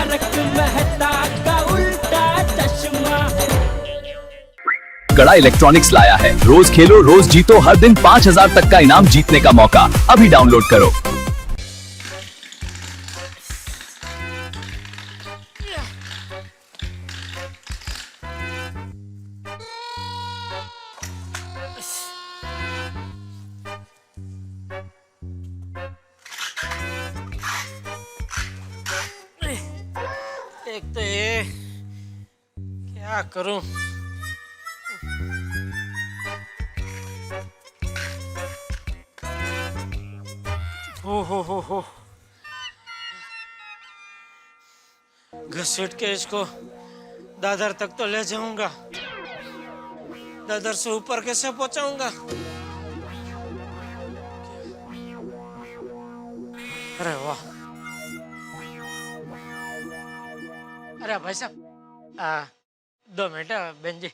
तारक मेहता का उल्टा चश्मा। कड़ा इलेक्ट्रॉनिक्स लाया है, रोज खेलो रोज जीतो, हर दिन 5,000 तक का इनाम जीतने का मौका। अभी डाउनलोड करो। एक तो ये क्या करूं। हो घसीट के इसको दादर तक तो ले जाऊंगा, दादर से ऊपर कैसे पहुंचाऊंगा। अरे वाह, अरे भाई साहब 2 मिनट बहन जी,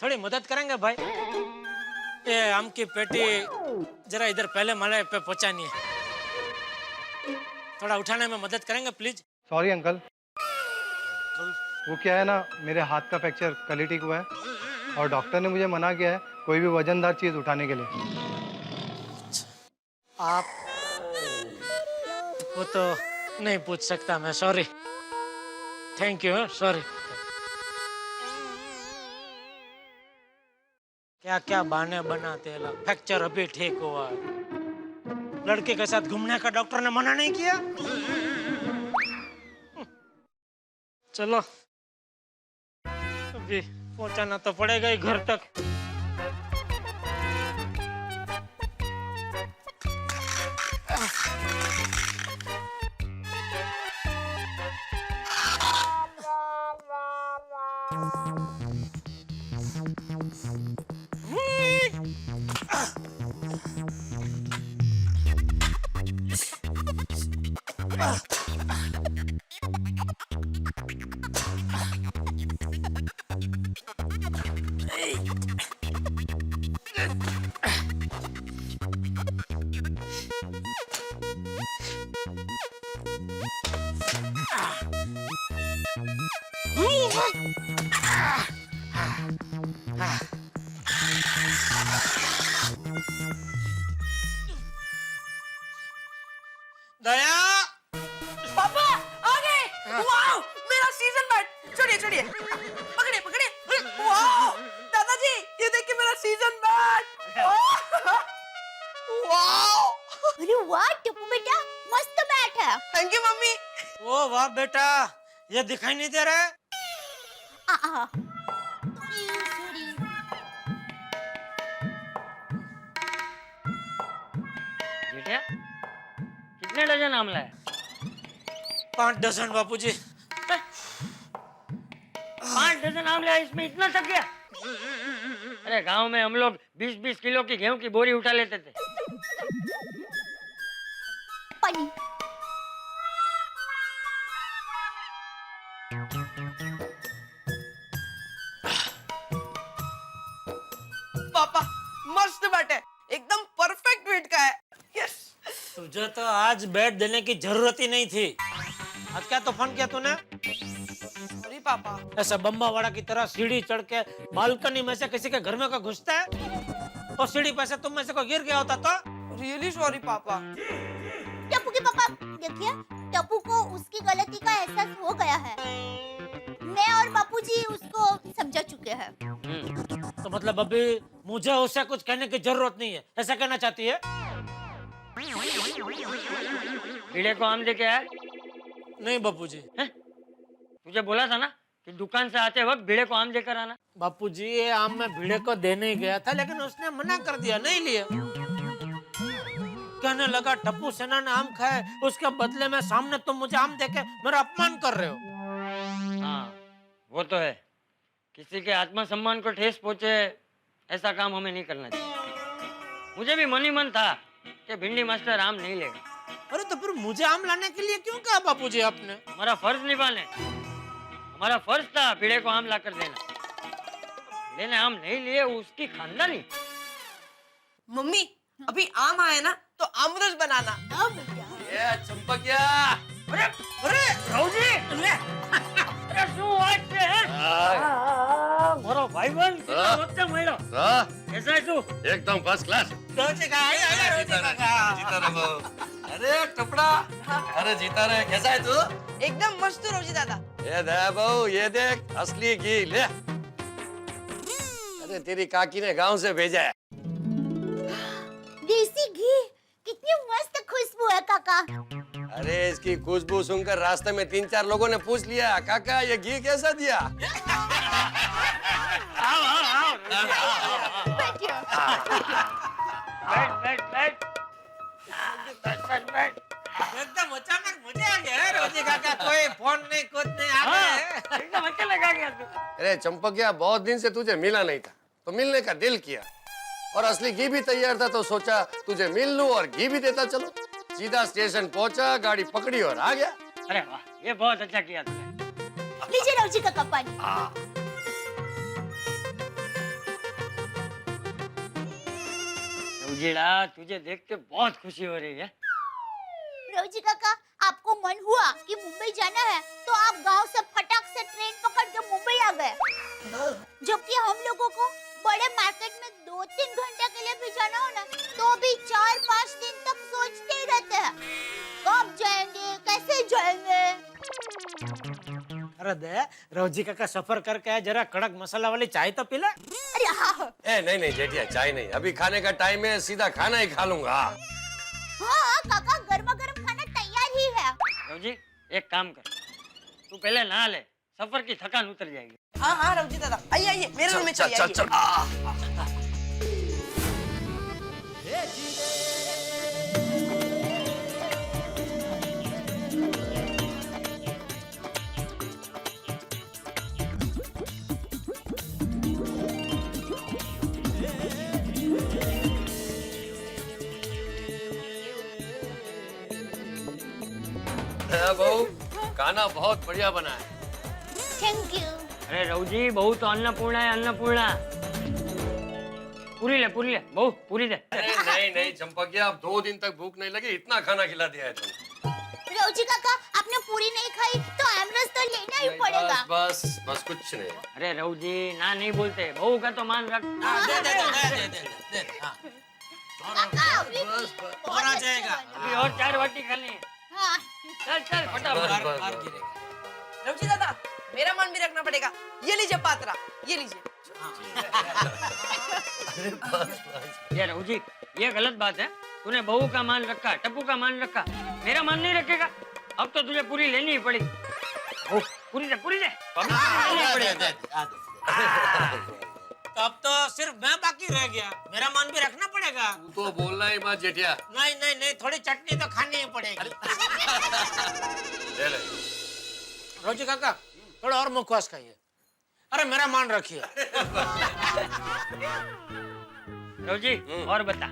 थोड़ी मदद करेंगे भाई। ये आम की पेटी जरा इधर पहले माले पे पहुंचानी है, थोड़ा उठाने में मदद करेंगे प्लीज। सॉरी अंकल, वो क्या है ना, मेरे हाथ का फ्रैक्चर कल ही ठीक हुआ है और डॉक्टर ने मुझे मना किया है कोई भी वजनदार चीज उठाने के लिए। आप वो तो नहीं पूछ सकता मैं, सॉरी, थैंक यू, सॉरी। क्या क्या बहाने बनाते हैं लोग, फ्रैक्चर अभी ठीक हुआ है, लड़के के साथ घूमने का डॉक्टर ने मना नहीं किया। चलो अभी पहुंचाना तो पड़ेगा ही घर तक। दया, पापा आ गए। वाओ, मेरा सीजन बैट। छोड़िए छोड़िए, पकड़िए पकड़िए। वाओ दादाजी, ये देखिए मेरा सीजन बैट। वाओ, अरे वाह टप्पू बेटा, मस्त बैट है। Thank you mummy. ओ वाह बेटा, ये दिखाई नहीं दे रहा है। बेटा कितने डजन आम लाए? 5 डजन बापूजी। 5 डजन आम लाए, इसमें इतना थक गया? अरे गांव में हम लोग 20-20 किलो की गेहूं की बोरी उठा लेते थे। पानी। पापा मस्त बैट है, एकदम परफेक्ट वेट का है। यस। तुझे तो आज बैट देने की जरूरत ही नहीं थी। आज क्या तूफान किया तूने? सॉरी पापा। ऐसा बम्बा वाड़ा की तरह सीढ़ी चढ़ के बालकनी में से किसी के घर में को घुसता है, और सीढ़ी पे से तुम में से कोई गिर गया होता तो? रियली सॉरी पापा। टप्पू के पापा देखिए, टप्पू को उसकी गलती का एहसास हो गया है। मैं और बापूजी उसको समझा चुके हैं। तो मतलब अभी मुझे उसे कुछ कहने की जरूरत नहीं है, ऐसा कहना चाहती है? भिड़े को आम लेके आया? नहीं बापूजी। तुझे बोला था ना कि दुकान से आते वक्त भिड़े को आम लेकर आना। बापूजी ये आम मैं भिड़े को देने ही गया था, लेकिन उसने मना कर दिया, नहीं लिया। कहने लगा टप्पू सेना ने आम खाए, उसके बदले में सामने तुम मुझे आम देके मेरा अपमान कर रहे हो। हाँ वो तो है, किसी के आत्मसम्मान को ठेस पहुंचे ऐसा काम हमें नहीं करना चाहिए। मुझे भी मन ही मन था कि भिंडी मास्टर आम नहीं लेगा। अरे तो फिर मुझे आम लाने के लिए क्यों कहा बापूजी आपने? हमारा फर्ज निभाने, हमारा फर्ज था भिड़े को आम लाकर देना। भिड़े ने आम नहीं लिए, उसकी खानदानी। मम्मी अभी आम आए ना तो आमरस बनाना। हाँ बेटा। ये चंपकिया। अरे अरे राव जी, एकदम फर्स्ट क्लास। रोजी का आया रोजी का जीता रहो। अरे टपड़ा, अरे जीता रहे। कैसा है तू? एकदम मस्त रोजी दादा। ये दया बहू, ये देख असली घी ले। अरे तेरी काकी ने गांव से भेजा है। देसी घी, कितनी मस्त खुशबू है काका। अरे इसकी खुशबू सुनकर रास्ते में 3-4 लोगों ने पूछ लिया, काका ये घी कैसा दिया? बैठिए। बैठ। एकदम अचानक मजा आ गया रोजी काका, कोई फोन नहीं कुछ नहीं आ गए। एकदम अकेले लगा गया तू। अरे चंपकिया, बहुत दिन से तुझे मिला नहीं था तो मिलने का दिल किया, और असली घी भी तैयार था तो सोचा तुझे मिल लूं और घी भी देता चलो। सीधा स्टेशन पहुंचा, गाड़ी पकड़ी और आ गया। अरे वाह, ये बहुत अच्छा किया तूने। लीजिए रोजी काका पानी। उजीड़ा, तुझे देख के बहुत खुशी हो रही है। रोजी काका, आपको मन हुआ कि मुंबई जाना है तो आप गांव से फटाक से ट्रेन पकड़ के मुंबई आ गए, जबकि हम लोगों को बड़े मार्केट में 2-3 घंटे के लिए भी जाना हो ना तो भी 4-5 दिन तक सोचते ही रहते हैं कब जाएंगे, कैसे जाएंगे। अरे दे, रोजी काका सफर करके आए, जरा कड़क मसाला वाली चाय तो पी ले। अरे हाँ ए नहीं जेठिया, चाय नहीं, अभी खाने का टाइम है, सीधा खाना ही खा लूंगा। हाँ काका, गर्मा गर्म खाना तैयार ही है। रोजी, एक काम कर, तू पहले नहा ले, सफर की थकान उतर जाएगी। हाँ हाँ रोजी दादा, आइए आइए मेरे रूम में चलिए। चल। बहू, खाना बहुत बढ़िया बना है। Thank you. अरे रौजी, बहू तो अन्नपूर्णा है, अन्नपूर्णा। पूरी ले बहू, पूरी दे। अरे नहीं चंपकिया, अब 2 दिन तक भूख नहीं लगी, इतना खाना खिला दिया है तुम। रोजी काका, आपने पूरी नहीं खाई तो एमरस तो लेना ही पड़ेगा। बस कुछ नहीं। अरे रौजी, ना नहीं बोलते, बहू का तो मान रख। दे। हाँ। काका, अभी और आ जाएगा। अभी और 4 बाटी खानी है। हाँ। चल फटाफट। बाहर गिरेगा। रोजी दादा, मेरा मन भी रखना पड़ेगा। ये लीजिए पात्रा, ये लीजिए। ये रौजी, ये गलत बात है। तूने बहू का मान रखा, टप्पू का मान रखा, मेरा मान नहीं रखेगा। अब तो तुझे पूरी लेनी ही पड़ेगी। पूरी दे। तो अब तो सिर्फ मैं बाकी रह गया, मेरा मान भी रखना पड़ेगा। तू तो बोलना ही मत जेठिया। नहीं, थोड़ी चटनी तो खानी ही पड़ेगी। ले। रोजी काका, थोड़ा और मुखवास खाइए। अरे मेरा मान रखिए। रौजी, और बता,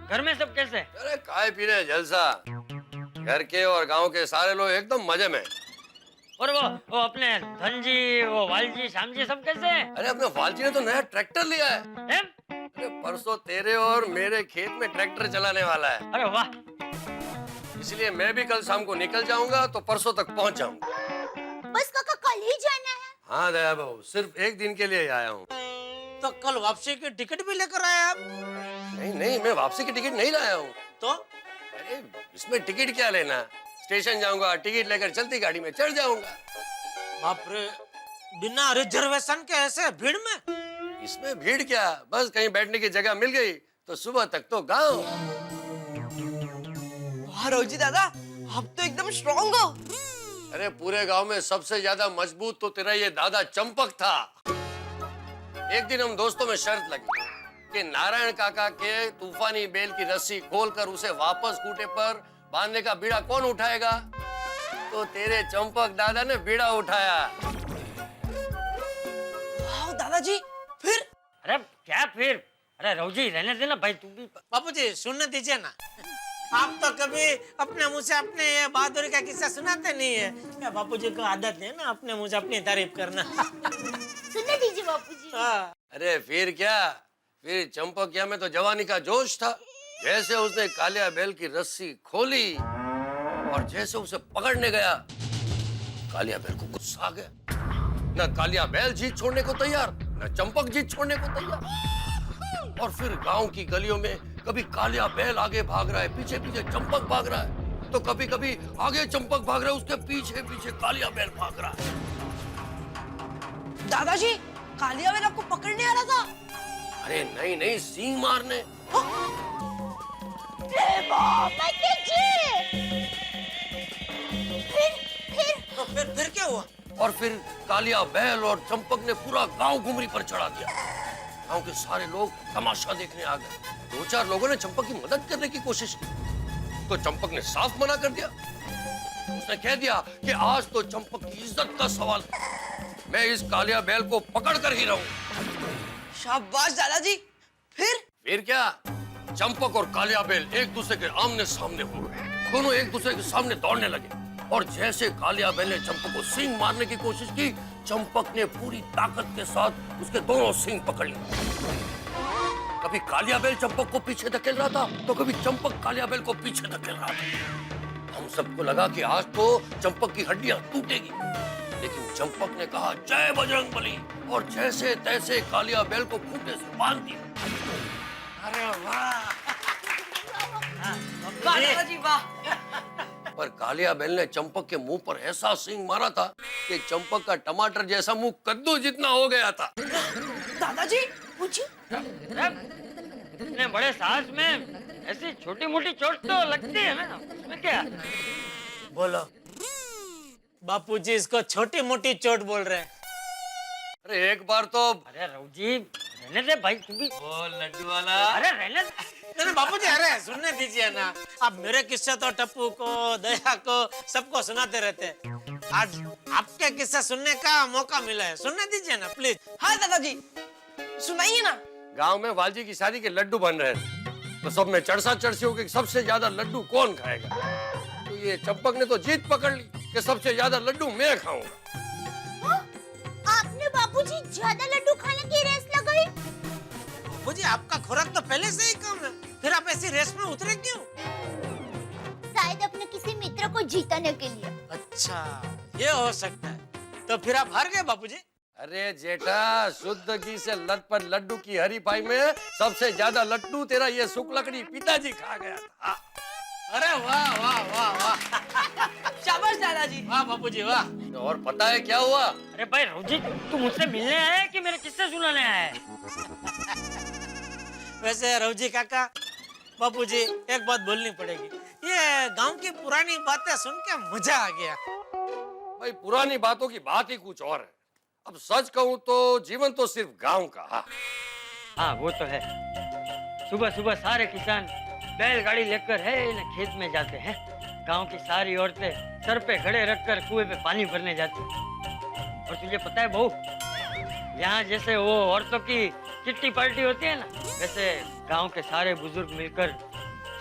घर में सब कैसे? अरे खाए पी रहे जलसा, घर के और गांव के सारे लोग एकदम मजे में। और वो अपने धनजी, वो वालजी, श्यामजी सब कैसे? अरे अपने वालजी ने तो नया ट्रैक्टर लिया है। हैं? अरे परसों तेरे और मेरे खेत में ट्रैक्टर चलाने वाला है, अरे वाह, इसलिए मैं भी कल शाम को निकल जाऊंगा तो परसों तक पहुंच जाऊंगा। बस काका, कल ही जाना है। हाँ दया बहू, सिर्फ 1 दिन के लिए ही आया हूँ। तो कल वापसी की टिकट भी लेकर आए आप? नहीं, मैं वापसी की टिकट नहीं लाया हूँ। तो अरे इसमें टिकट क्या लेना, स्टेशन जाऊंगा, टिकट लेकर चलती गाड़ी में चढ़ जाऊंगा। बाप रे, बिना रिजर्वेशन के ऐसे भीड़ में? इसमें भीड़ क्या, बस कहीं बैठने की जगह मिल गई तो सुबह तक तो गाँव। वाह रोजी दादा, आप तो एकदम स्ट्रॉन्ग हो। अरे पूरे गांव में सबसे ज्यादा मजबूत तो तेरा ये दादा चंपक था। एक दिन हम दोस्तों में शर्त लगी कि नारायण काका के तूफानी बेल की रस्सी खोलकर उसे वापस खूंटे पर बांधने का बीड़ा कौन उठाएगा, तो तेरे चंपक दादा ने बीड़ा उठाया। वाह दादाजी, फिर? अरे क्या फिर? अरे रौजी, रहने देना भाई, तू भी। बापूजी सुनने दीजिए ना, आप तो कभी अपने मुंह से अपने ये बहादुरी का किस्सा सुनाते नहीं है क्या? बापूजी को आदत है ना अपने मुंह से अपनी तारीफ करना। सुनने दीजिए बापूजी। हाँ। अरे फिर क्या, फिर चंपकिया में तो जवानी का जोश था। जैसे उसने कालिया बैल की रस्सी खोली और जैसे उसे पकड़ने गया, कालिया बैल को गुस्सा आ गया। न कालिया बैल जीत छोड़ने को तैयार, न चंपक जीत छोड़ने को तैयार। और फिर गांव की गलियों में कभी कालिया बैल आगे भाग रहा है, पीछे पीछे चंपक भाग रहा है, तो कभी कभी आगे चंपक भाग रहा है, उसके पीछे पीछे कालिया बैल भाग रहा है। दादाजी कालिया बैल आपको पकड़ने आ रहा था? अरे नहीं नहीं, सींग मारने। फिर क्या हुआ? और फिर कालिया बैल और चंपक ने पूरा गांव घुमरी पर चढ़ा दिया। गांव के सारे लोग तमाशा देखने आ गए। 2-4 लोगों ने चंपक की मदद करने की कोशिश की, तो चंपक ने साफ मना कर दिया। उसने कह दिया कि आज तो चंपक की इज्जत का सवाल है, मैं इस कालिया बैल को पकड़ कर ही रहूं। शाबाश दादाजी। फिर क्या, चंपक और कालिया बैल एक दूसरे के आमने सामने हो गए। दोनों एक दूसरे के सामने दौड़ने लगे, और जैसे कालिया बैल ने चंपक को सींग मारने की कोशिश की, चंपक ने पूरी ताकत के साथ उसके दोनों सींग पकड़ लिए। कभी कालिया बैल चंपक को पीछे धकेल रहा था, तो कभी चंपक कालिया बैल को पीछे धकेल रहा था। हम सबको लगा कि आज तो चंपक की हड्डियां टूटेगी, लेकिन चंपक ने कहा जय बजरंग बली, और जैसे तैसे कालिया बैल को खूंटे से बांध दिया। अरे वाह! वाह दादाजी वाह। पर कालिया बैल ने चंपक के मुंह पर ऐसा सींग मारा था कि चंपक का टमाटर जैसा मुंह कद्दू जितना हो गया था। दादाजी पूछिए। इतने बड़े साहस में ऐसी छोटी मोटी चोट तो लगती है ना, उसमें क्या? बोलो। बापूजी इसको छोटी मोटी चोट बोल रहे हैं। अरे एक बार तो अरे रघु जी रहने दे भाई, तू भी। ओ लड्डू वाला। अरे रहने दे। नहीं बापूजी, अरे सुनने दीजिए ना। आप मेरे किस्से तो टप्पू को, दया को, सबको सुनाते रहते हैं। आज आपके किस्से सुनने का मौका मिला है, सुनने दीजिए ना प्लीज। हाँ दादाजी सुनाइए ना। गांव में वालजी की शादी के लड्डू बन रहे थे, तो सब में चर्चा चर्ची हो गई सबसे ज्यादा लड्डू कौन खाएगा। तो ये चंपक ने तो जीत पकड़ ली कि सबसे ज्यादा लड्डू मैं खाऊंगा। आपने बापूजी ज्यादा लड्डू खाने की रेस लगाई? बापूजी आपका खुराक तो पहले से ही कम है, फिर आप ऐसी रेस में उतरे क्यों? शायद अपने किसी मित्र को जीतने के लिए। अच्छा ये हो सकता है, तो फिर आप हार गए बापूजी। अरे जेठा, शुद्ध घी से लत पर लड्डू की हरीफाई में सबसे ज्यादा लड्डू तेरा ये सुकलकड़ी पिताजी खा गया था। अरे वाह वाह वाह वाह! शाबाश दादाजी। वाह बापूजी वाह! और पता है क्या हुआ? अरे भाई रघु जी, तू मुझसे मिलने आया है कि मेरे किस्से सुनाने आया है? वैसे रघुजी काका, बापूजी एक बात बोलनी पड़ेगी। ये गांव की पुरानी बातें सुन के मजा आ गया। भाई पुरानी बातों की बात ही कुछ और है। अब सच कहूँ तो जीवन तो सिर्फ गांव का। हाँ वो तो है। सुबह सुबह सारे किसान बैलगाड़ी लेकर है ना खेत में जाते हैं। गांव की सारी औरतें सर पे घड़े रखकर कुएं पे पानी भरने जाती हैं। और तुझे पता है बहू, यहाँ जैसे वो औरतों की चिट्ठी पार्टी होती है ना, वैसे गांव के सारे बुजुर्ग मिलकर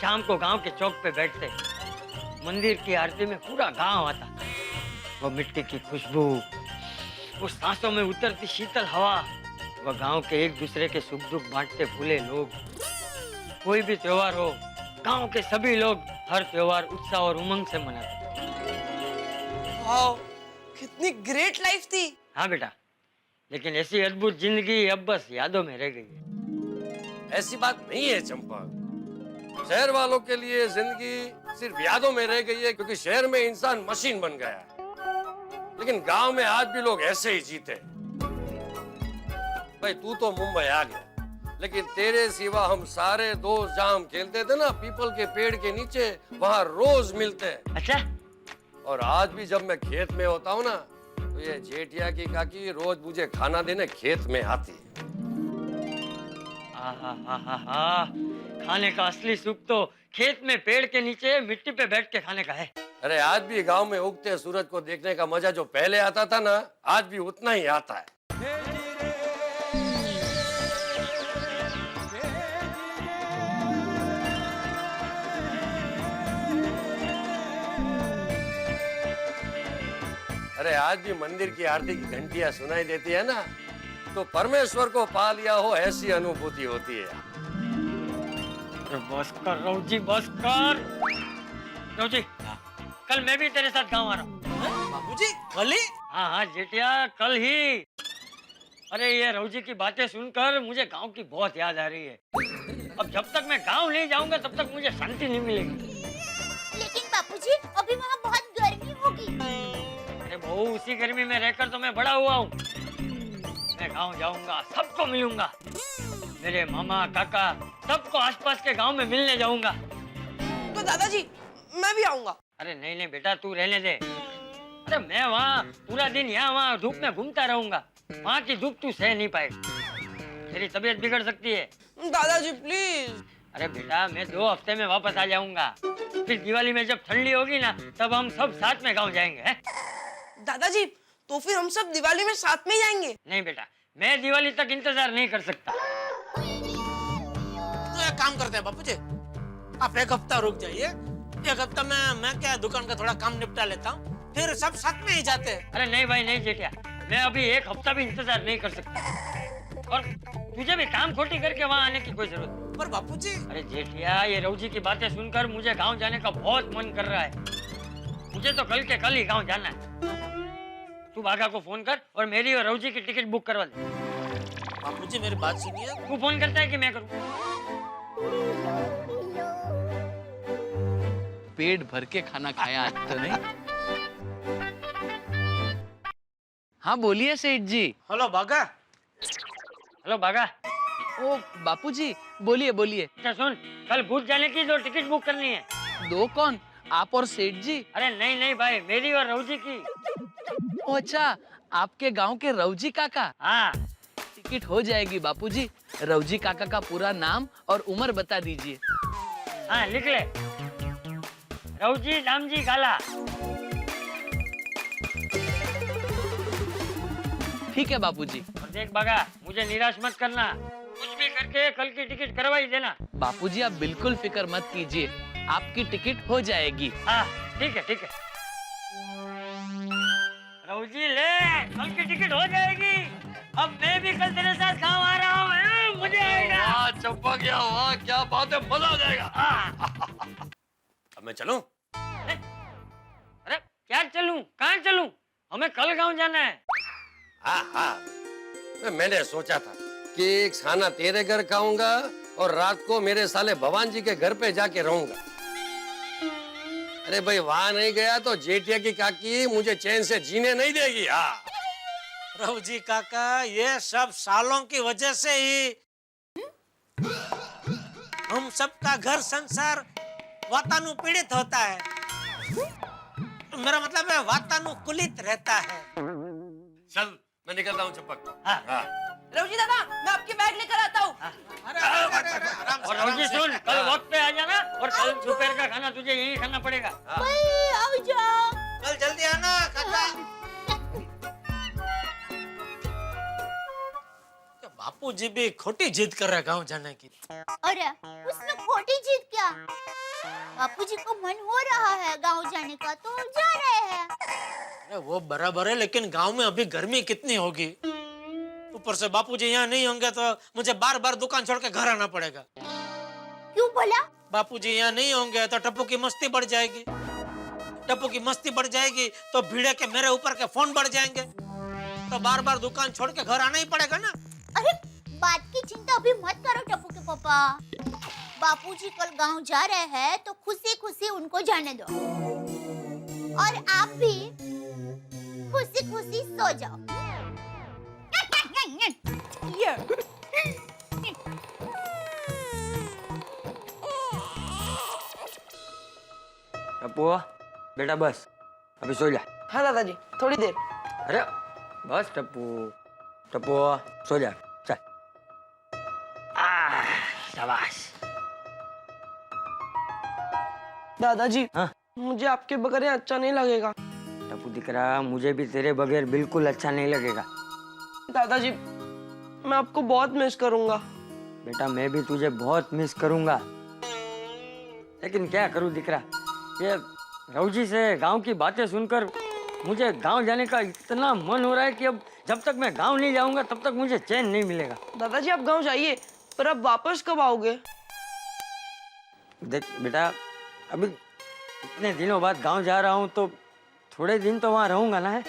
शाम को गांव के चौक पे बैठते। मंदिर की आरती में पूरा गांव आता। वो मिट्टी की खुशबू, वो सांसों में उतरती शीतल हवा, वो गांव के एक दूसरे के सुख दुख बांटते भूले लोग। कोई भी त्योहार हो, गांव के सभी लोग हर त्योहार उत्साह और उमंग से मनाते। वाओ, कितनी ग्रेट लाइफ थी। हाँ बेटा, लेकिन ऐसी अद्भुत जिंदगी अब बस यादों में रह गई है। ऐसी बात नहीं है चंपा। शहर वालों के लिए जिंदगी सिर्फ यादों में रह गई है, क्योंकि शहर में इंसान मशीन बन गया है। लेकिन गांव में आज भी लोग ऐसे ही जीते। भाई तू तो मुंबई आ गया, लेकिन तेरे सिवा हम सारे दोस्त जहाँ हम खेलते थे ना पीपल के पेड़ के नीचे, वहाँ रोज मिलते हैं। अच्छा। और आज भी जब मैं खेत में होता हूँ ना, तो ये जेठिया की काकी रोज मुझे खाना देने खेत में आती है। खाने का असली सुख तो खेत में पेड़ के नीचे मिट्टी पे बैठ के खाने का है। अरे आज भी गांव में उगते सूरज को देखने का मजा जो पहले आता था ना, आज भी उतना ही आता है। अरे आज भी मंदिर की आरती की घंटियां सुनाई देती है ना, तो परमेश्वर को पा लिया हो ऐसी अनुभूति होती है। बस कर रघु जी, बस कर। रघु जी, कल मैं भी तेरे साथ गाँव आ रहा हूँ। बाबूजी कल ही? हाँ हाँ जेठिया, कल ही। अरे ये रौजी की बातें सुनकर मुझे गांव की बहुत याद आ रही है। अब जब तक मैं गांव नहीं जाऊंगा तब तक मुझे शांति नहीं मिलेगी। लेकिन बापूजी अभी वहाँ बहुत गर्मी होगी। अरे बहू, उसी गर्मी में रहकर तो मैं बड़ा हुआ हूँ। मैं गांव जाऊंगा, सबको मिलूंगा, मेरे मामा काका सबको आसपास के गांव में मिलने जाऊंगा। तो दादाजी मैं भी आऊंगा। अरे नहीं नहीं बेटा, तू रहने दे। अरे मैं वहाँ पूरा दिन यहाँ वहाँ धूप में घूमता रहूंगा। वहाँ की धूप तू सह नहीं पाएगी, तेरी तबीयत बिगड़ सकती है। दादाजी प्लीज। अरे बेटा, मैं 2 हफ्ते में वापस आ जाऊंगा। फिर दिवाली में जब ठंडी होगी ना, तब हम सब साथ में गांव जाएंगे। हैं? दादाजी तो फिर हम सब दिवाली में साथ में जाएंगे। नहीं बेटा, मैं दिवाली तक इंतजार नहीं कर सकता। तो एक काम करते हैं बापूजी, आप 1 हफ्ता रुक जाइए। 1 हफ्ता में मैं क्या दुकान का थोड़ा काम निपटा लेता हूँ, फिर सब साथ में ही जाते हैं। अरे नहीं भाई नहीं जेठिया, मैं अभी 1 हफ्ता भी इंतजार नहीं कर सकता। और तुझे भी काम खोटी करके वहाँ आने की कोई जरूरत नहीं। पर बापूजी। अरे जेठिया, ये रौजी की बातें सुनकर मुझे गांव जाने का बहुत मन कर रहा है। मुझे तो कल के कल ही गांव जाना है। तू बाघा को फोन कर और मेरी और रौजी की टिकट बुक करवा दे। बापूजी मेरी बात सुनिए। तू फोन करता है कि मैं करूँ? पेट भर के खाना खाया आज तो नहीं। हाँ बोलिए सेठ जी। हेलो बाघा। हेलो बाघा। ओ बापूजी बोलिए बोलिए। अच्छा सुन, कल भूत जाने की 2 टिकट बुक करनी है। 2 कौन, आप और सेठ जी? अरे नहीं नहीं भाई, मेरी और रौजी की। ओ अच्छा, आपके गांव के रौजी काका। हाँ टिकट हो जाएगी बापूजी। रौजी काका का पूरा नाम और उम्र बता दीजिए। हाँ लिख ले, रौजी दामजी गाला। ठीक है बापूजी। और देख बागा, मुझे निराश मत करना, कुछ भी करके कल की टिकट करवा ही देना। बापूजी आप बिल्कुल फिक्र मत कीजिए, आपकी टिकट हो जाएगी। हाँ ठीक है ठीक है। रौजी ले, कल की टिकट हो जाएगी। अब मैं भी कल तेरे साथ गाँव आ रहा हूँ, मुझे आएगा। वाह चंपा, क्या वाह, क्या बात है, मजा आ जाएगा। अब मैं चलूं? अरे क्या चलूं, कहाँ चलूं? हमें कल गाँव जाना है। हाँ, मैंने सोचा था कि एक खाना तेरे घर खाऊंगा और रात को मेरे साले भगवान जी के घर पे जाके रहूंगा। अरे भाई, वहां नहीं गया तो जेठिया की काकी मुझे चैन से जीने नहीं देगी। हाँ रौजी काका, ये सब सालों की वजह से ही हम सबका घर संसार वातानुकूलित होता है। मेरा मतलब है वातानुकूलित रहता है। चल मैं निकलता हूँ चंपक। हाँ। रौजी दादा मैं आपकी बैग लेकर आता हूँ। और रौजी सुन, कल वक्त पे आ जाना और कल दोपहर का खाना तुझे यही खाना पड़ेगा। भाई आओ जाओ। कल जल्दी आना काका। बापूजी भी खोटी जिद कर रहे गांव जाने की। अरे उसमें खोटी जिद क्या? बापूजी को मन हो रहा है गांव जाने का तो जा रहे हैं। अरे वो बराबर है, लेकिन गांव में अभी गर्मी कितनी होगी। ऊपर से बापूजी यहाँ नहीं होंगे तो मुझे बार बार दुकान छोड़ के घर आना पड़ेगा। क्यों बोला? बापूजी यहाँ नहीं होंगे तो टप्पू की मस्ती बढ़ जाएगी। टप्पू की मस्ती बढ़ जाएगी तो भीड़े के मेरे ऊपर के फोन बढ़ जाएंगे, तो बार बार दुकान छोड़ के घर आना ही पड़ेगा ना। अरे बात की चिंता अभी मत करो टप्पू के पापा। बापूजी कल गांव जा रहे हैं तो खुशी खुशी उनको जाने दो, और आप भी खुशी खुशी सो जाओ। टप्पू बेटा बस, अभी सो जा। हाँ दादाजी थोड़ी देर। अरे बस टप्पू, टप्पू सो जा, चल। शाबाश। दादाजी हाँ? मुझे आपके बगैर यहाँ अच्छा नहीं लगेगा। टप्पू दिख रहा, मुझे भी तेरे बगैर बिल्कुल अच्छा नहीं लगेगा। दादाजी मैं आपको बहुत मिस करूंगा। बेटा मैं भी तुझे बहुत मिस करूंगा, लेकिन क्या करूं दिख रहा, ये रौजी से गांव की बातें सुनकर मुझे गांव जाने का इतना मन हो रहा है कि अब जब तक मैं गांव नहीं जाऊंगा तब तक मुझे चैन नहीं मिलेगा। दादाजी आप गांव जाइए, पर अब वापस कब आओगे? देख बेटा, अभी इतने दिनों बाद गांव जा रहा हूं तो थोड़े दिन तो वहां रहूंगा ना है,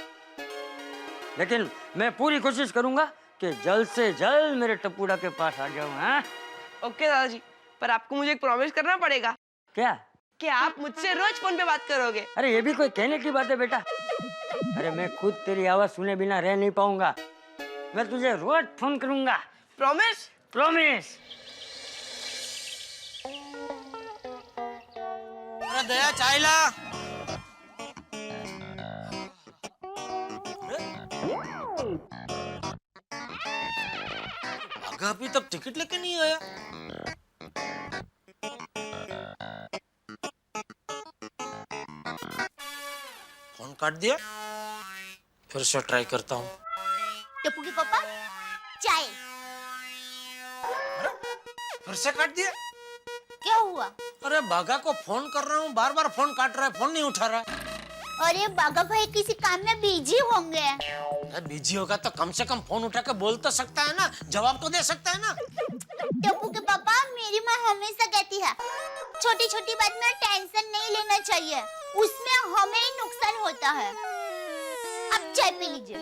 लेकिन मैं पूरी कोशिश करूंगा कि जल्द से जल्द मेरे टपुड़ा के पास आ जाओ। हाँ ओके दादाजी, पर आपको मुझे एक प्रॉमिस करना पड़ेगा क्या? कि आप मुझसे रोज फोन पे बात करोगे। अरे ये भी कोई कहने की बात है बेटा? अरे मैं खुद तेरी आवाज सुने बिना रह नहीं पाऊंगा। मैं तुझे रोज फोन करूंगा। प्रॉमिस? प्रॉमिस। अरे दया चाय ला। भागा अभी तक टिकट लेके नहीं आया। फोन काट दिया, फिर से ट्राई करता हूँ। टप्पू के पापा चाय। फिर से काट दिया। क्या हुआ? अरे बागा को फोन कर रहा हूँ, बार बार फोन काट रहा है, फोन नहीं उठा रहा। अरे बागा भाई किसी काम में बिजी होंगे। अरे बिजी होगा तो कम से कम फोन उठा के बोल तो सकता है ना, जवाब तो दे सकता है ना। टप्पू के पापा, मेरी माँ हमेशा कहती है छोटी छोटी बात में टेंशन नहीं लेना चाहिए, उसमें हमें ही नुकसान होता है। अब चाय पी लीजिए।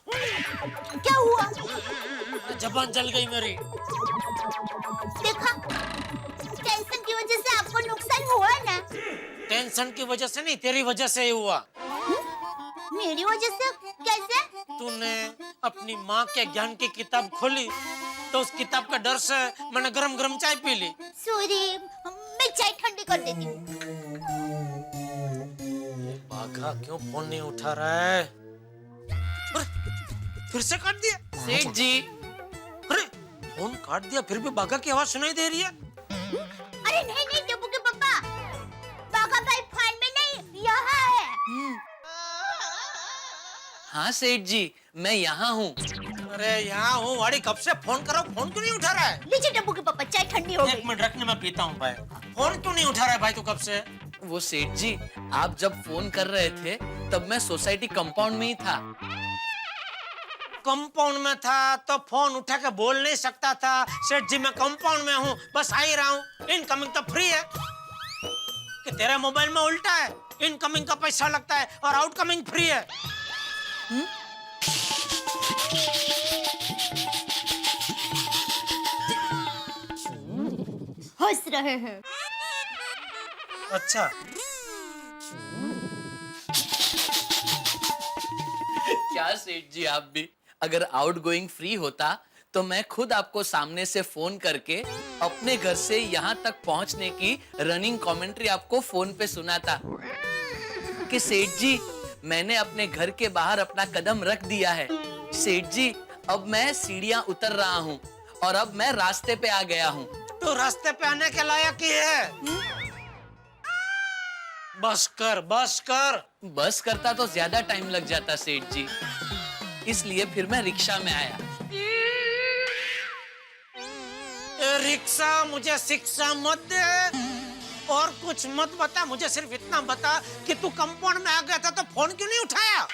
क्या हुआ? जबान जल गई मेरी। देखा, टेंशन की वजह से आपको नुकसान हुआ ना। टेंशन की वजह से नहीं, तेरी वजह से ही हुआ। मेरी वजह से? कैसे? तूने अपनी माँ के ज्ञान की किताब खोली तो उस किताब का डर से मैंने गरम गरम चाय पी ली। सॉरी, मैं चाय ठंडी कर देती हूँ। बाघा क्यों फोन नहीं उठा रहा है? अरे, फिर से काट दिया। सेठ जी, अरे फोन काट दिया, फिर भी बाघा की आवाज सुनाई दे रही है। अरे नहीं नहीं टप्पू के पापा, बागा भाई फोन में नहीं, यहाँ है। हाँ सेठ जी, मैं यहाँ हूँ। अरे यहाँ हूँ वाड़ी, कब से फोन करो, फोन क्यों नहीं उठा रहा है? लीजिए टप्पू के पापा, चाय ठंडी हो एक गई। मिनट रखने, मैं पीता हूँ भाई। फोन क्यों नहीं उठा रहा है भाई तू कब से? वो सेठ जी, आप जब फोन कर रहे थे तब मैं सोसाइटी कंपाउंड में ही था। कंपाउंड में था तो फोन उठा के बोल नहीं सकता था सेठ जी मैं कंपाउंड में हूँ, बस आ ही रहा हूँ। इनकमिंग तो फ्री है कि तेरे मोबाइल में उल्टा है, इनकमिंग का पैसा लगता है और आउटकमिंग फ्री है। हंस रहे हैं। अच्छा, क्या सेठ जी, आप भी अगर आउटगोइंग फ्री होता तो मैं खुद आपको सामने से फोन करके अपने घर से यहाँ तक पहुँचने की रनिंग कमेंट्री आपको फोन पे सुनाता कि सेठ जी मैंने अपने घर के बाहर अपना कदम रख दिया है। सेठ जी अब मैं सीढ़ियाँ उतर रहा हूँ और अब मैं रास्ते पे आ गया हूँ। तो रास्ते पे आने के लायक ही है। बस कर, बस कर। बस करता तो ज्यादा टाइम लग जाता सेठ जी, इसलिए फिर मैं रिक्शा में आया। ए रिक्शा, मुझे शिक्षा मत दे और कुछ मत बता, मुझे सिर्फ इतना बता कि तू कंपाउंड में आ गया था तो फोन क्यों नहीं उठाया?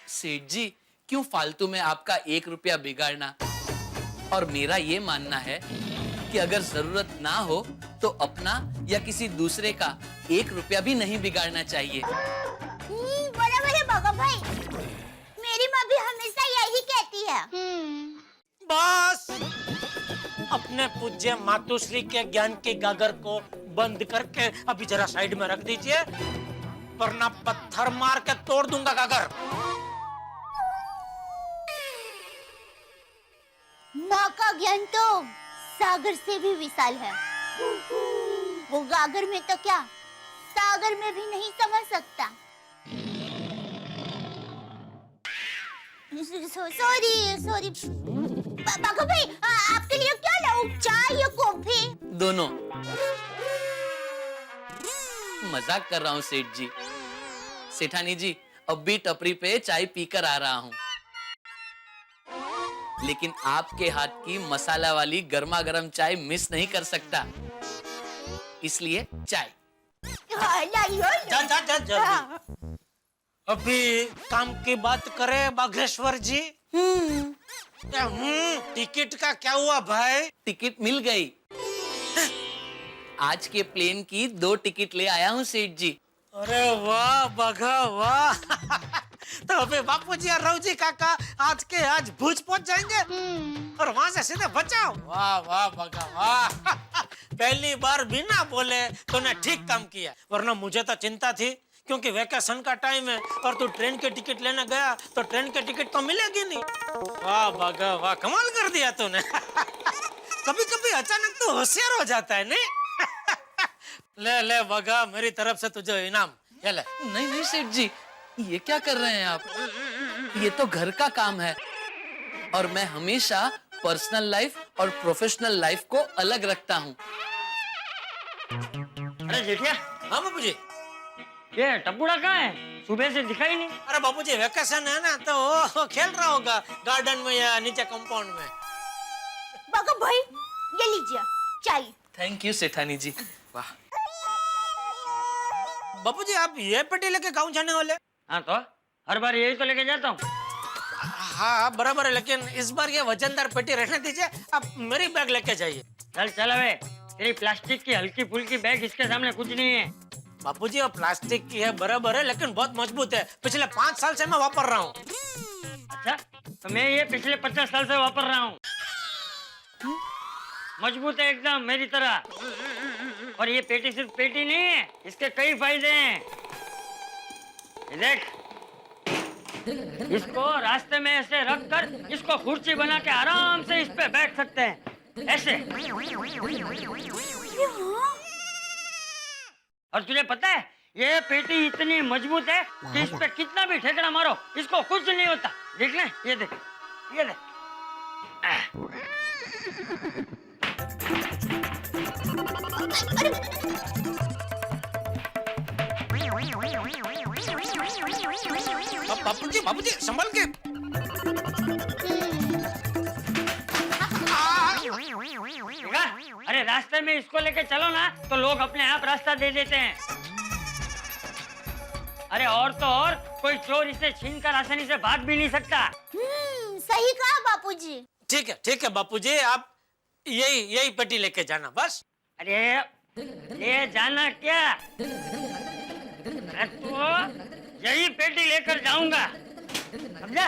सेठ जी क्यों फालतू में आपका 1 रुपया बिगाड़ना, और मेरा ये मानना है कि अगर जरूरत ना हो तो अपना या किसी दूसरे का 1 रुपया भी नहीं बिगाड़ना चाहिए। बराबर है बागा भाई, मेरी माँ भी हमेशा यही कहती है। बस अपने पूज्य मातुश्री के ज्ञान के गागर को बंद करके अभी जरा साइड में रख दीजिए, वरना पत्थर मार के तोड़ दूंगा गागर। माँ का ज्ञान तो सागर से भी विशाल है, वो गागर में तो क्या सागर में भी नहीं समझ सकता। सॉरी सॉरी बागा भाई, आपके लिए क्या लाऊं, चाय या कॉफी? दोनों। मजाक कर रहा हूँ सेठ जी। सेठानी जी अब भी टपरी पे चाय पीकर आ रहा हूँ, लेकिन आपके हाथ की मसाला वाली गर्मा गर्म चाय मिस नहीं कर सकता, इसलिए चाय। जा, जा, जा, जा। अभी काम की बात करें बागेश्वर जी। टिकट का क्या हुआ भाई? टिकट मिल गई। आज के प्लेन की 2 टिकट ले आया हूँ सेठ जी। अरे वाह बाघा वाह। तो अभी बापूजी और राव जी काका आज के आज भुज पहुंच जाएंगे और वहां से सीधे बचाओ। वाह वाह बगा वाह पहली बार बिना बोले तूने ठीक काम किया, वरना मुझे तो चिंता थी क्योंकि वेकेशन का टाइम है और तू ट्रेन के टिकट लेने गया तो ट्रेन के टिकट तो मिलेगी नहीं। वाह बगा वाह, कमाल कर दिया तूने कभी कभी अचानक तो होशियार हो जाता है नहीं ले ले बगा, मेरी तरफ से तुझे इनाम, ये ले। नहीं नहीं सेठ जी, ये क्या कर रहे हैं आप? ये तो घर का काम है और मैं हमेशा पर्सनल लाइफ और प्रोफेशनल लाइफ को अलग रखता हूँ। अरे जेठिया, हाँ बापूजी। ये टप्पूड़ा कहाँ है? सुबह से दिखाई नहीं। अरे बापूजी वेकेशन है ना तो वो खेल रहा होगा गार्डन में या नीचे कंपाउंड में। बगा भाई ये लीजिए चाय। थैंक यू सेठानी जी। वाह, बापूजी आप ये पेटी लेके गाँव जाने वाले? हाँ तो हर बार यही तो लेके जाता हूँ। हाँ बराबर है, लेकिन इस बार ये वजनदार पेटी रहने दीजिए, आप मेरी बैग लेके जाइए। चल चल अबे, तेरी प्लास्टिक की हल्की फुल्की बैग इसके सामने कुछ नहीं है। बापूजी वो प्लास्टिक की है बराबर है, लेकिन बहुत मजबूत है, पिछले 5 साल से मैं वापर रहा हूँ। अच्छा, तो मैं ये पिछले 50 साल से वापर रहा हूँ। मजबूत है एकदम मेरी तरह। और ये पेटी सिर्फ पेटी नहीं है, इसके कई फायदे हैं। ये देख, इसको रास्ते में ऐसे रख कर इसको कुर्सी बना के आराम से इस पे बैठ सकते हैं, ऐसे। और तुझे पता है ये पेटी इतनी मजबूत है कि इस पे कितना भी ठेकड़ा मारो इसको कुछ नहीं होता। देख ले, ये देख, ये देख। बापूजी बापूजी संभल के। देखा? अरे रास्ते में इसको लेके चलो ना तो लोग अपने आप रास्ता दे देते हैं। अरे और तो और कोई चोर इसे छीनकर आसानी से भाग भी नहीं सकता। सही कहा बापूजी। ठीक है बापूजी, आप यही पेटी लेके जाना बस। अरे ये जाना क्या, मैं तो यही पेटी लेकर जाऊंगा, समझा?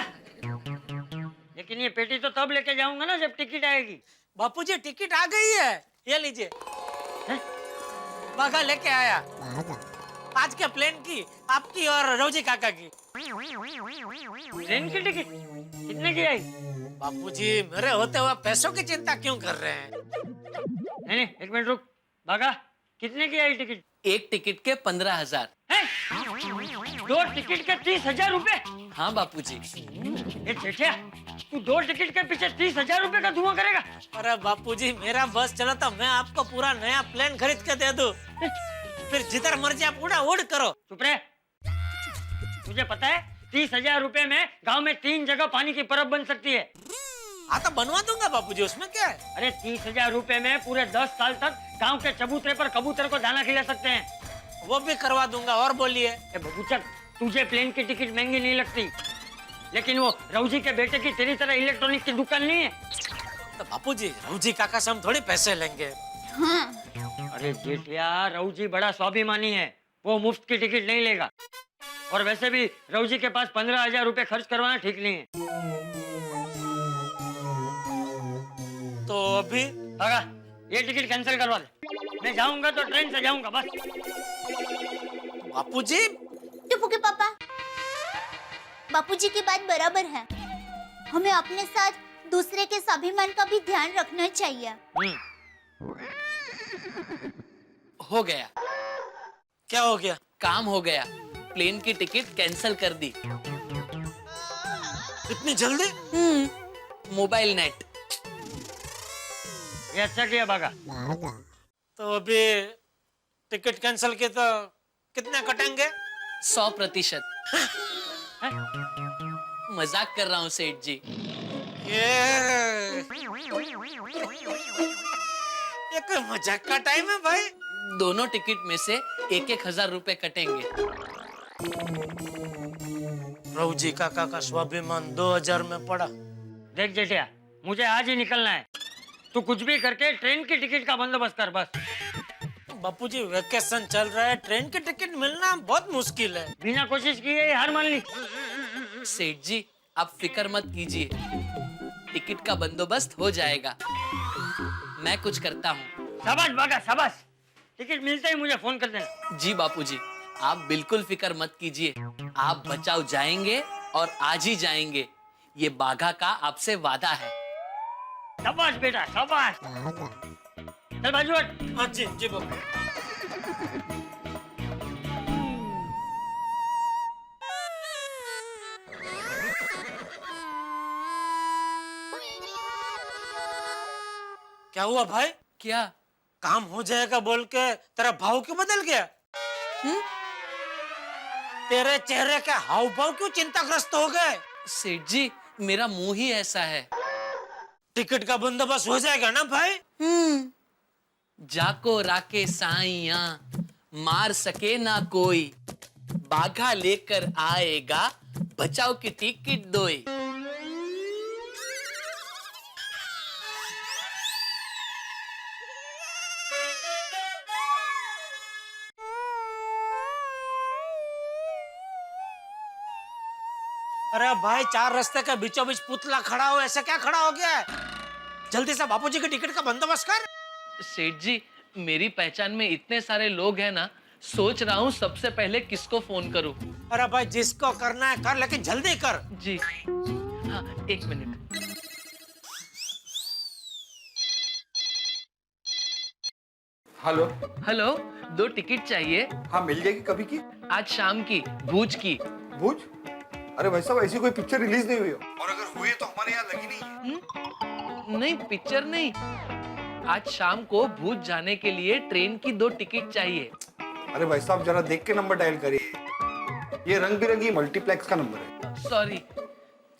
लेकिन ये पेटी तो तब लेके जाऊंगा ना जब टिकट आएगी। बापूजी टिकट आ गई है, ये लीजिए। बागा लेके आया आज के प्लेन की, आपकी और रोजी काका की। ट्रेन की टिकट कितने की आई? बापूजी मेरे होते हुए पैसों की चिंता क्यों कर रहे हैं? नहीं, एक मिनट रुक। बागा, कितने की आई टिकट? एक टिकट के 15,000। हैं? 2 टिकट के 30,000 रुपए? हाँ बापूजी। ये ठेठिया, तू 2 टिकट के पीछे 30,000 रुपए का धुआं करेगा? अरे बापूजी मेरा बस चला तो मैं आपको पूरा नया प्लेन खरीद के दे दूं, फिर जिधर मर्जी आप उड़ करो। चुप रहे। तुझे पता है 30,000 रुपए में गांव में 3 जगह पानी की परब बन सकती है। हाँ तो बनवा दूंगा बापूजी, उसमें क्या है? अरे 30,000 रुपए में पूरे 10 साल तक गांव के चबूतरे पर कबूतर को दाना खिला सकते हैं। वो भी करवा दूंगा। और बोलिए। बबूचक, तुझे प्लेन की टिकट महंगी नहीं लगती, लेकिन वो रवजी के बेटे की तेरी तरह इलेक्ट्रॉनिक की दुकान नहीं है। तो बापूजी रवजी काका से हम थोड़ी पैसे लेंगे। हाँ। अरे जेठिया, रवजी बड़ा स्वाभिमानी है, वो मुफ्त की टिकट नहीं लेगा। और वैसे भी रवजी के पास 15,000 रुपए खर्च करवाना ठीक नहीं है। तो अभी आगा, ये टिकट कैंसिल करवा दे। मैं जाऊंगा तो ट्रेन से जाऊंगा बस। बापूजी टुप्पू के पापा, बापूजी की बात बराबर है, हमें अपने साथ दूसरे के स्वाभिमान का भी ध्यान रखना चाहिए। हो गया, क्या हो गया? काम हो गया। प्लेन की टिकट कैंसिल कर दी। इतनी जल्दी? Mobile net. ये अच्छा किया बागा। तो अभी टिकट कैंसिल के तो कितने कटेंगे? 100%। मजाक कर रहा हूँ सेठ जी। ये कोई मजाक का टाइम है भाई? दोनों टिकट में से 1,000 रुपए कटेंगे। रवजी काका का स्वाभिमान 2000 में पड़ा। देख जेठिया, मुझे आज ही निकलना है। तू कुछ भी करके ट्रेन की टिकट का बंदोबस्त कर बस। बापूजी वेकेशन चल रहा है, ट्रेन की टिकट मिलना बहुत मुश्किल है। बिना कोशिश किए हार मान ली। सेठ जी आप फिक्र मत कीजिए, टिकट का बंदोबस्त हो जाएगा। मैं कुछ करता हूँ। शाबाश बागा शाबाश। टिकट मिलते ही मुझे फोन कर देना। जी बापूजी, आप बिल्कुल फिक्र मत कीजिए, आप बचाव जाएंगे और आज ही जाएंगे, ये बाघा का आपसे वादा है। शाबाश बेटा शाबाश। चल बाजू हट। हाँ जी जी बाबू। क्या हुआ भाई? क्या? काम हो जाएगा बोल के तेरा भाव क्यों बदल गया? तेरे चेहरे के हाव भाव क्यों चिंताग्रस्त हो गए? सेठ जी मेरा मुंह ही ऐसा है। टिकट का बंदोबस्त हो जाएगा ना भाई? जाको राके साइया मार सके ना कोई, बाघा लेकर आएगा बचाओ की टिकट दोई। अरे भाई, चार रास्ते के बीचों बीच पुतला खड़ा हो, ऐसे क्या खड़ा हो गया है? जल्दी से बापूजी की टिकट का बंदोबस्त कर। सेठ जी मेरी पहचान में इतने सारे लोग हैं ना, सोच रहा हूँ सबसे पहले किसको फोन करूँ। अरे भाई, जिसको करना है कर, लेकिन जल्दी कर। जी हाँ, एक मिनट। हेलो। हेलो, 2 टिकट चाहिए। हाँ मिल जाएगी, कभी की? आज शाम की, भूज की। भूज? अरे भाई साहब, ऐसी कोई पिक्चर रिलीज नहीं हुई हो, और अगर हुई है तो हमारे यहाँ लगी नहीं है। नहीं पिक्चर नहीं, आज शाम को भूज जाने के लिए ट्रेन की 2 टिकट चाहिए। अरे भाई साहब, जरा देख के नंबर डायल करिए, ये रंग बिरंगी मल्टीप्लेक्स का नंबर है। सॉरी।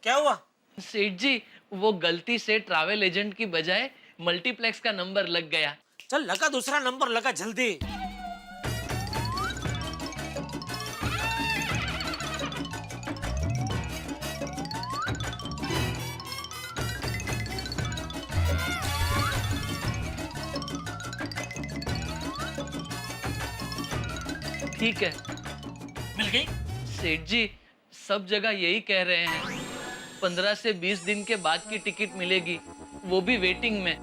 क्या हुआ? सेठ जी वो गलती से ट्रैवल एजेंट की बजाय मल्टीप्लेक्स का नंबर लग गया। चल लगा, दूसरा नंबर लगा जल्दी। ठीक है। मिल गई? सेठ जी सब जगह यही कह रहे हैं, 15 से 20 दिन के बाद की टिकट मिलेगी, वो भी वेटिंग में।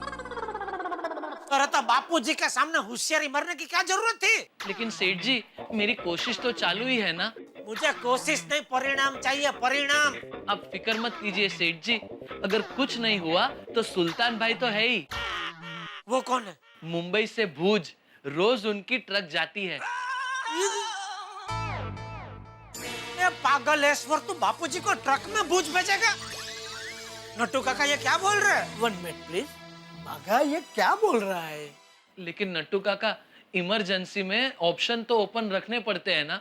अरे तो बापूजी के सामने होशियारी मरने की क्या जरूरत थी? लेकिन सेठ जी मेरी कोशिश तो चालू ही है ना। मुझे कोशिश नहीं, परिणाम चाहिए, परिणाम। आप फिक्र मत कीजिए सेठ जी, अगर कुछ नहीं हुआ तो सुल्तान भाई तो है ही। वो कौन है? मुंबई से भूज रोज उनकी ट्रक जाती है। ये पागलेश्वर, तू बापूजी को ट्रक में भूज भेजेगा? नट्टू काका ये क्या बोल रहे हैं? 1 मिनट प्लीज। बाघा ये क्या बोल रहा है? लेकिन नट्टू काका इमरजेंसी में ऑप्शन तो ओपन रखने पड़ते हैं ना।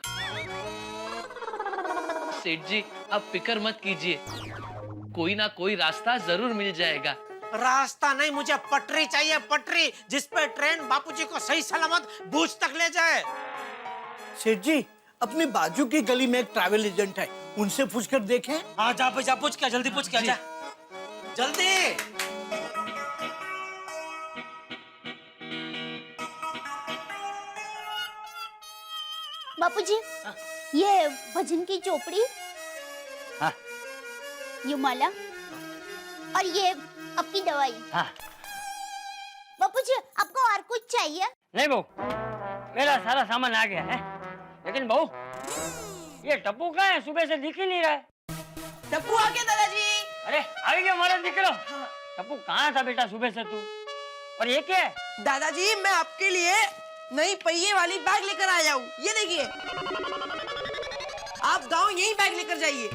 सेठ जी आप फिक्र मत कीजिए, कोई ना कोई रास्ता जरूर मिल जाएगा। रास्ता नहीं, मुझे पटरी चाहिए, पटरी जिस पे ट्रेन बापूजी को सही सलामत भूज तक ले जाए। सेठ जी अपने बाजू की गली में एक ट्रैवल एजेंट है, उनसे पूछ कर देखें। हाँ जा भाई, जा पूछ क्या, जल्दी पूछ क्या, जा जल्दी। बापूजी, ये भजन की चोपड़ी, हाँ। ये माला और ये आपकी दवाई। हाँ। बापूजी आपको और कुछ चाहिए? नहीं बहू, मेरा सारा सामान आ गया है। लेकिन बहू, ये टप्पू कहाँ है? सुबह से दिख ही नहीं रहा है। टप्पू आ गया दादाजी। अरे आ गया हमारा दिकरो। टप्पू कहाँ था बेटा सुबह से तू? और ये क्या है? दादाजी मैं आपके लिए नई पहिए वाली बैग लेकर आया हूँ, ये देखिए। आप गांव यही बैग लेकर जाइए।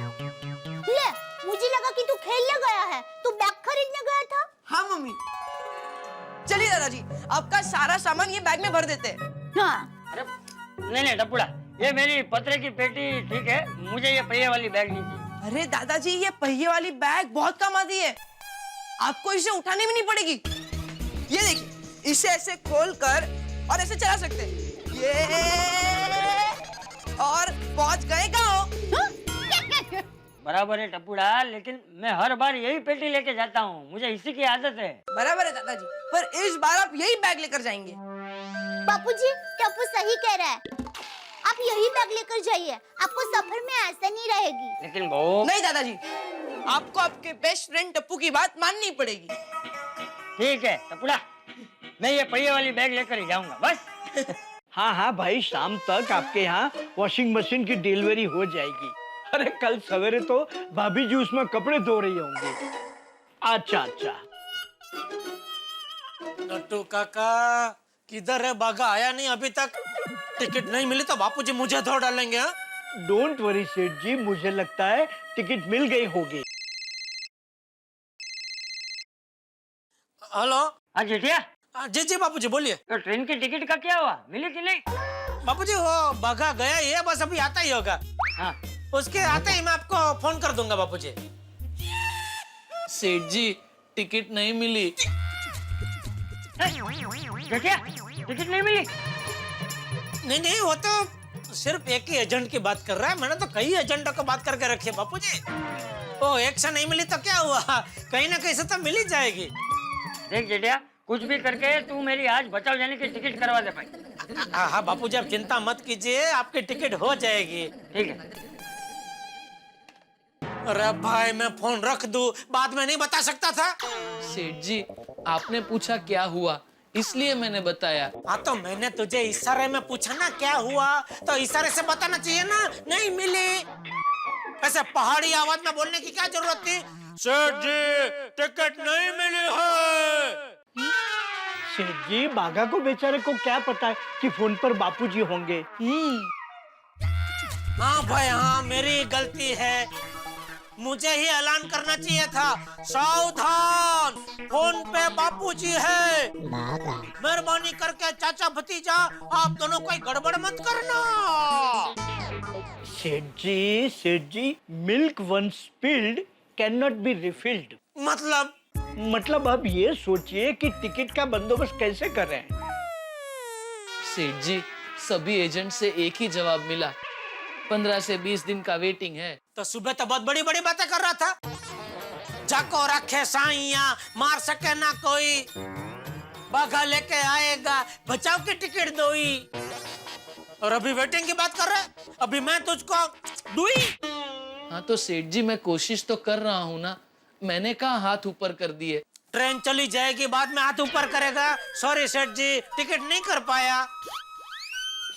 ले, मुझे लगा कि तू खेलने गया है, तू बैग खरीदने गया था। हाँ मम्मी, चलिए दादाजी आपका सारा सामान ये बैग में भर देते हैं। हाँ। अरे नहीं टप्पूड़ा, ये मेरी पत्रे की पेटी ठीक है, मुझे ये पहिए वाली बैग नहीं चाहिए। अरे दादाजी ये पहिए वाली बैग बहुत काम आती है, आपको इसे उठानी भी नहीं पड़ेगी। ये देखिए, इसे ऐसे खोल कर और ऐसे चला सकते हैं। ये और पहुंच गए गाँव। बराबर है टप्पूड़ा, लेकिन मैं हर बार यही पेटी लेके जाता हूँ, मुझे इसी की आदत है। बराबर है दादाजी, पर इस बार आप यही बैग लेकर जाएंगे। बापूजी, टप्पू सही कह रहा है, आप यही बैग लेकर जाइए, आपको सफर में ऐसा नहीं रहेगी। लेकिन वो नहीं दादाजी, आपको आपके बेस्ट फ्रेंड टप्पू की बात माननी पड़ेगी। ठीक है टपुड़ा, मैं ये पहिए वाली बैग लेकर ही जाऊंगा बस। हाँ हाँ भाई, शाम तक आपके यहाँ वॉशिंग मशीन की डिलीवरी हो जाएगी। अरे कल सवेरे तो भाभी जी उसमें कपड़े धो रही होंगी। अच्छा अच्छा। नट्टू काका किधर है? बागा आया नहीं अभी तक। टिकट नहीं मिली तो बापूजी मुझे धो डालेंगे। हाँ? डोंट वरी सेठ जी, मुझे लगता है टिकट मिल गई होगी। हेलो। हाँ जेठिया, जी जी बापूजी बोलिए। तो ट्रेन की टिकट का क्या हुआ, मिली कि नहीं? बापूजी वो बागा गया ही है, बस अभी आता ही होगा। हाँ उसके आते ही मैं आपको फोन कर दूंगा बापूजी। सेठ जी टिकट नहीं मिली। जेठिया, टिकट नहीं मिली? नहीं नहीं, वो तो सिर्फ एक ही एजेंट की बात कर रहा है। मैंने तो कई एजेंटों को बात करके रखी है बापूजी। वो एक से नहीं मिली तो क्या हुआ, कहीं ना कहीं से तो मिल ही जाएगी। देख जेठिया, कुछ भी करके तू मेरी आज बचाव जाने की टिकट करवा दे भाई। हाँ हाँ बापूजी, आप चिंता मत कीजिए, आपकी टिकट हो जाएगी। ठीक है। अरे भाई मैं फोन रख दूं, बाद में नहीं बता सकता था। सेठ जी आपने पूछा क्या हुआ, इसलिए मैंने बताया। हाँ तो मैंने तुझे इशारे में पूछा ना क्या हुआ, तो इशारे से बताना चाहिए ना। नहीं मिली, ऐसे पहाड़ी आवाज में बोलने की क्या जरूरत थी? सेठ जी टिकट नहीं मिली है। सेठ जी, बागा को बेचारे को क्या पता है कि फोन पर बापूजी होंगे। हाँ भाई हाँ, मेरी गलती है, मुझे ही ऐलान करना चाहिए था। सावधान, फोन पे बापूजी है, मेहरबानी करके चाचा भतीजा आप दोनों कोई गड़बड़ मत करना। Seth ji, milk once spilled can not be refilled. मतलब अब ये सोचिए कि टिकट का बंदोबस्त कैसे कर रहे हैं। सेठ जी सभी एजेंट से एक ही जवाब मिला, 15 से 20 दिन का वेटिंग है। तो सुबह तो बहुत बड़ी बड़ी बातें कर रहा था। जाको रखे साइया, मार सके ना कोई, बाघा लेके आएगा, बचाव की टिकट दोई, और अभी वेटिंग की बात कर रहा है। अभी मैं तुझको दुई। हाँ तो सेठ जी मैं कोशिश तो कर रहा हूँ ना, मैंने कहा हाथ ऊपर कर दिए। ट्रेन चली जाएगी, बाद में हाथ ऊपर करेगा। सॉरी सेठ जी, टिकट नहीं कर पाया।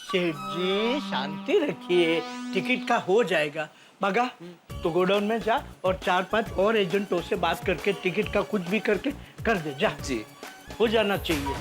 सेठ जी शांति रखिए, टिकट का हो जाएगा। बागा तो गोडाउन में जा और 4-5 और एजेंटों से बात करके टिकट का कुछ भी करके कर दे। जा जी हो जाना चाहिए।